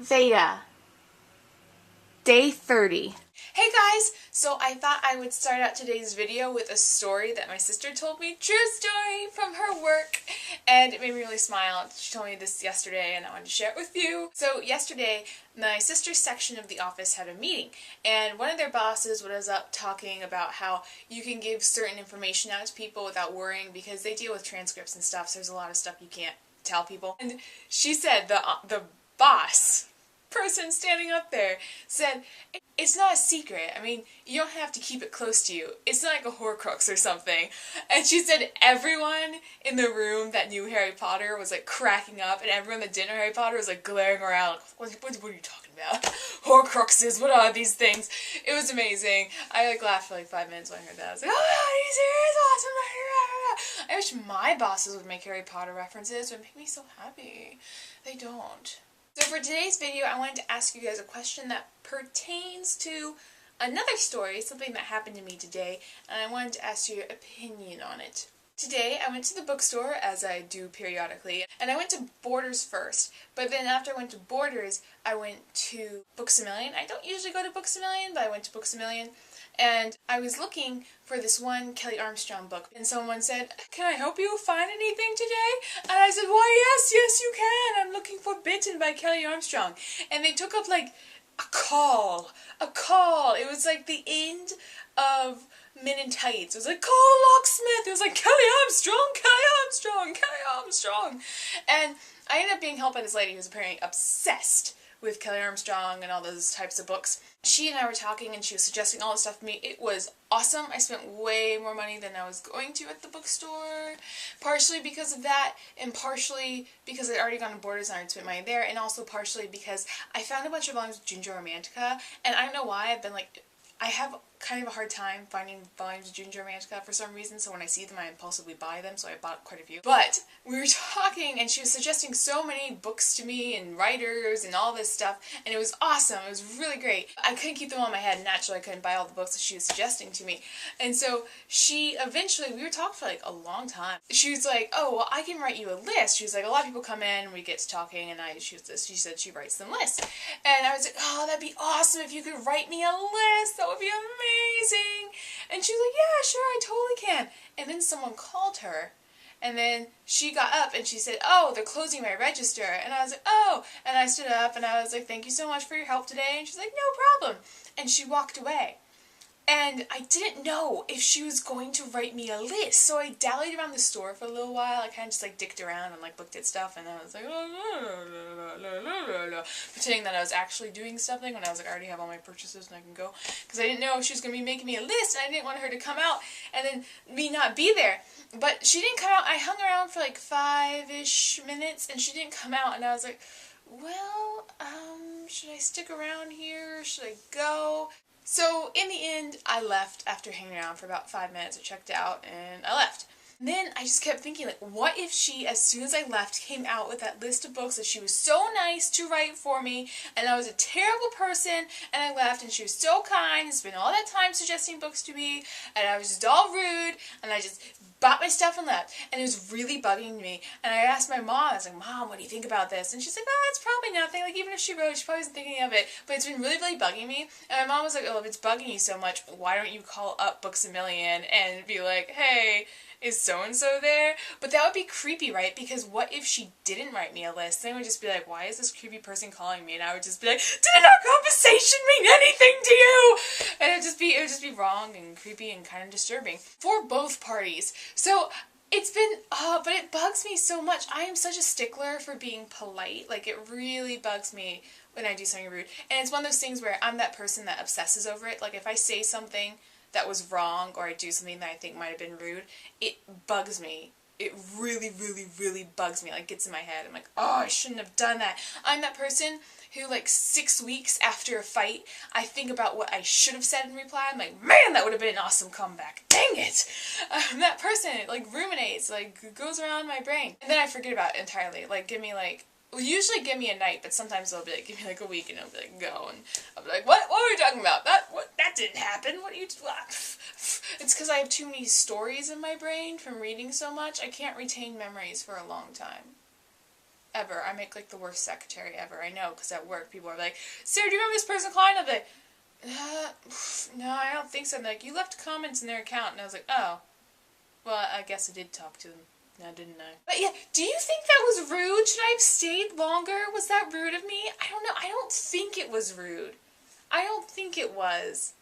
VEDA, Day 30. Hey guys! So I thought I would start out today's video with a story that my sister told me. True story from her work. And it made me really smile. She told me this yesterday and I wanted to share it with you. So yesterday, my sister's section of the office had a meeting. And one of their bosses was up talking about how you can give certain information out to people without worrying because they deal with transcripts and stuff. So there's a lot of stuff you can't tell people. And she said the boss person standing up there said, it's not a secret. I mean, you don't have to keep it close to you. It's not like a Horcrux or something. And she said everyone in the room that knew Harry Potter was like cracking up, and everyone that didn't know Harry Potter was like glaring around. What are you talking about? Horcruxes, what are these things? It was amazing. I like laughed for like 5 minutes when I heard that. I was like, oh my God, he's awesome. I wish my bosses would make Harry Potter references. It would make me so happy. They don't. So for today's video, I wanted to ask you guys a question that pertains to another story, something that happened to me today, and I wanted to ask your opinion on it. Today, I went to the bookstore, as I do periodically, and I went to Borders first, but then after I went to Borders, I went to Books A Million. I don't usually go to Books A Million, but I went to Books A Million, and I was looking for this one Kelly Armstrong book, and someone said, can I help you find anything today? And I said, why yes you can, I'm looking for Bitten by Kelly Armstrong. And they took up like a call. It was like the end of Men in Tights. It was like, call locksmith. It was like, Kelly Armstrong. And I ended up being helped by this lady who's apparently obsessed with Kelly Armstrong and all those types of books. She and I were talking and she was suggesting all this stuff to me. It was awesome. I spent way more money than I was going to at the bookstore. Partially because of that, and partially because I'd already gone to Borders and I'd spent money there, and also partially because I found a bunch of volumes of Ginger Romantica, and I don't know why, I have kind of a hard time finding volumes of Ginger Romantica for some reason, so when I see them I impulsively buy them, so I bought quite a few. But we were talking and she was suggesting so many books to me and writers and all this stuff, and it was awesome. It was really great. I couldn't keep them on my head, and naturally I couldn't buy all the books that she was suggesting to me. And so she eventually, we were talking for like a long time. She was like, oh, well, I can write you a list. She was like, a lot of people come in and we get to talking, and she said she writes them lists. And I was like, oh, that'd be awesome if you could write me a list. That would be amazing. And she was like, yeah, sure, I totally can. And then someone called her, and then she got up and she said, oh, they're closing my register. And I was like, oh. And I stood up and I was like, thank you so much for your help today. And she's like, no problem. And she walked away. And I didn't know if she was going to write me a list, so I dallied around the store for a little while. I kind of just like dicked around and like looked at stuff, and I was like, pretending that I was actually doing something when I was like, I already have all my purchases and I can go, because I didn't know if she was going to be making me a list, and I didn't want her to come out and then me not be there. But she didn't come out. I hung around for like 5-ish minutes, and she didn't come out, and I was like, well, should I stick around here, or should I go? So, in the end, I left after hanging around for about 5 minutes. I checked out, and I left. And then I just kept thinking, like, what if she, as soon as I left, came out with that list of books that she was so nice to write for me, and I was a terrible person, and I left, and she was so kind, and spent all that time suggesting books to me, and I was just all rude, and I just bought my stuff and left, and it was really bugging me. And I asked my mom, I was like, Mom, what do you think about this? And she's like, oh, it's probably nothing. Like, even if she wrote it, she probably wasn't thinking of it. But it's been really, really bugging me. And my mom was like, oh, if it's bugging you so much, why don't you call up Books A Million and be like, hey, is so-and-so there? But that would be creepy, right? Because what if she didn't write me a list? Then I would just be like, why is this creepy person calling me? And I would just be like, didn't our conversation mean anything to you? And it would just be wrong and creepy and kind of disturbing for both parties. So it's been, but it bugs me so much. I am such a stickler for being polite. Like, it really bugs me when I do something rude. And it's one of those things where I'm that person that obsesses over it. Like, if I say something that was wrong, or I do something that I think might have been rude, it bugs me. It really, really, really bugs me. Like, gets in my head. I'm like, oh, I shouldn't have done that. I'm that person who, like, 6 weeks after a fight, I think about what I should have said in reply. I'm like, man, that would have been an awesome comeback. Dang it! I'm that person. It, like, ruminates, like, goes around my brain. And then I forget about it entirely. Like, usually give me a night, but sometimes they'll be like, give me like a week, and I'll be like, go, and I'll be like, what were we talking about? That didn't happen, what? It's because I have too many stories in my brain from reading so much, I can't retain memories for a long time. ever. I make like the worst secretary ever. I know, because at work people are like, Sarah, do you remember this person Klein? I'm like, no, I don't think so. I'm like, you left comments in their account. And I was like, oh, well, I guess I did talk to them. No, didn't I? But yeah, do you think that was rude? Should I have stayed longer? Was that rude of me? I don't know. I don't think it was rude. I don't think it was.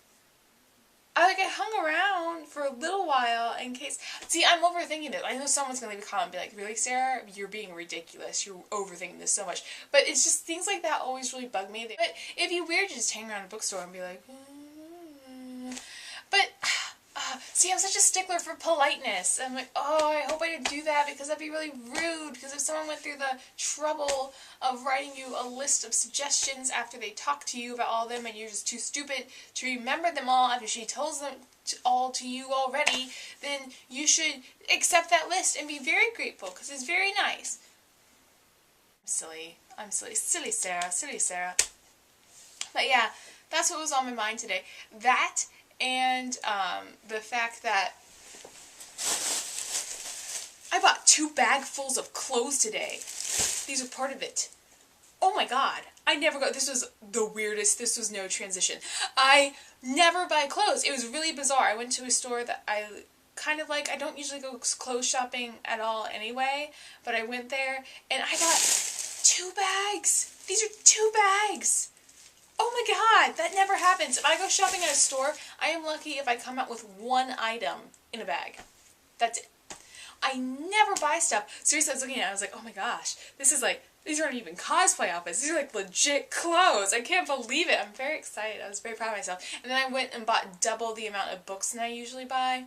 I hung around for a little while in case... See, I'm overthinking it. I know someone's going to leave a comment and be like, really, Sarah? You're being ridiculous. You're overthinking this so much. But it's just things like that always really bug me. But it'd be weird to just hang around a bookstore and be like... But... see, I'm such a stickler for politeness. I'm like, oh, I hope I didn't do that because that'd be really rude. Because if someone went through the trouble of writing you a list of suggestions after they talked to you about all of them and you're just too stupid to remember them all after she tells them all to you already, then you should accept that list and be very grateful because it's very nice. I'm silly. I'm silly. Silly Sarah. Silly Sarah. But yeah, that's what was on my mind today. That... and the fact that I bought 2 bagfuls of clothes today. These are part of it. Oh my god. I never go. This was the weirdest. This was no transition. I never buy clothes. It was really bizarre. I went to a store that I kind of like. I don't usually go clothes shopping at all anyway. But I went there and I got 2 bags. These are 2 bags. Oh my god, that never happens. If I go shopping at a store, I am lucky if I come out with 1 item in a bag. That's it. I never buy stuff. Seriously, I was looking at it, I was like, oh my gosh, this is like, these aren't even cosplay outfits. These are like legit clothes. I can't believe it. I'm very excited. I was very proud of myself. And then I went and bought double the amount of books than I usually buy.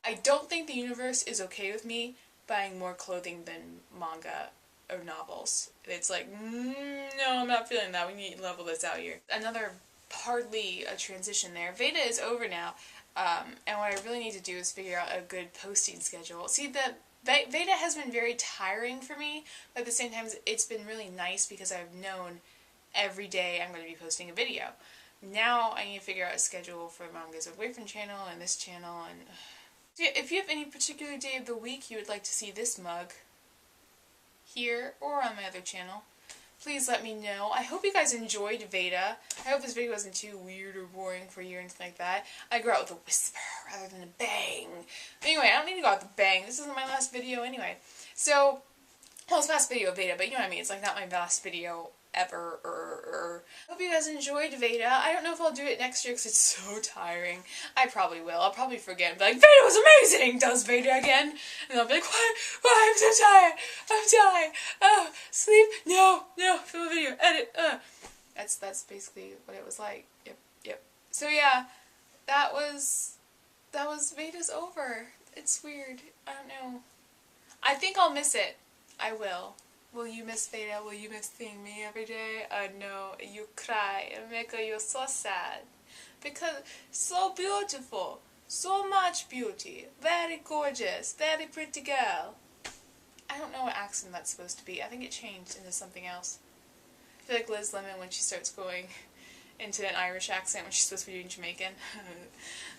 I don't think the universe is okay with me buying more clothing than manga or novels. It's like, no, I'm not feeling that. We need to level this out here. Another, hardly a transition there. VEDA is over now, and what I really need to do is figure out a good posting schedule. See, the VEDA has been very tiring for me, but at the same time, it's been really nice because I've known every day I'm going to be posting a video. Now I need to figure out a schedule for Manga's Boyfriend channel and this channel. And so yeah, if you have any particular day of the week you would like to see this mug, here or on my other channel, please let me know. I hope you guys enjoyed VEDA. I hope this video wasn't too weird or boring for you or anything like that. I go out with a whisper rather than a bang. But anyway, I don't need to go out with a bang. This isn't my last video anyway. So, well, it's my last video of VEDA, but you know what I mean. It's like not my last video ever. Hope you guys enjoyed VEDA. I don't know if I'll do it next year because it's so tiring. I probably will. I'll probably forget and be like, VEDA was amazing! Does VEDA again? And I'll be like, what? I'm so tired. I'm dying. Oh, sleep? No. Film a video. Edit. That's basically what it was like. Yep. So yeah, that was VEDA's over. It's weird. I don't know. I think I'll miss it. I will. Will you miss VEDA? Will you miss seeing me every day? No, you cry and make you so sad. Because so beautiful. So much beauty. Very gorgeous. Very pretty girl. I don't know what accent that's supposed to be. I think it changed into something else. I feel like Liz Lemon when she starts going into an Irish accent when she's supposed to be doing Jamaican.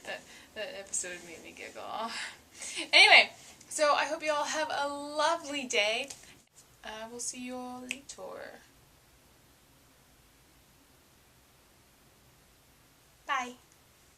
that episode made me giggle. Anyway, so I hope you all have a lovely day. I will see you all later. Bye.